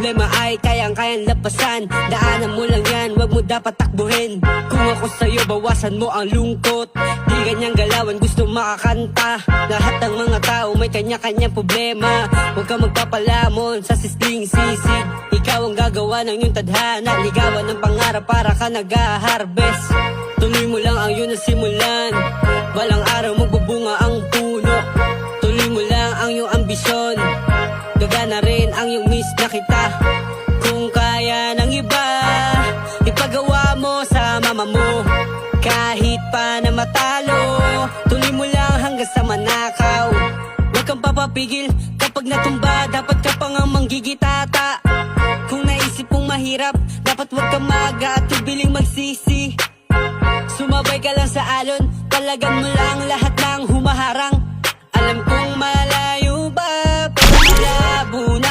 problema ay kayang-kayang lapasan. Daanan mo lang yan, wag mo dapat takbuhin. Kung ako sa'yo, bawasan mo ang lungkot. Di ganyang galawan, gusto makakanta. Lahat ng mga tao may kanya-kanyang problema. Huwag kang magpapalamon sa sisling sisid. Ikaw ang gagawa ng iyong tadhana. Ligawan ng pangarap para ka nag-harvest. Tuloy mo lang ang iyong nasimulan. Balang araw magbubunga ang puno. Tuloy mo lang ang iyong ambisyon. Gagana rin ang iyong miss na kita. Kung kaya ng iba, ipagawa mo sa mama mo. Kahit pa na matalo, tuloy mo lang hanggang sa manakaw. Huwag kang papapigil kapag natumba. Dapat ka pa nga manggigitata. Kung naisip mong mahirap, dapat huwag kang maaga at tubiling magsisi. Sumabay ka lang sa alon, palagan mo lang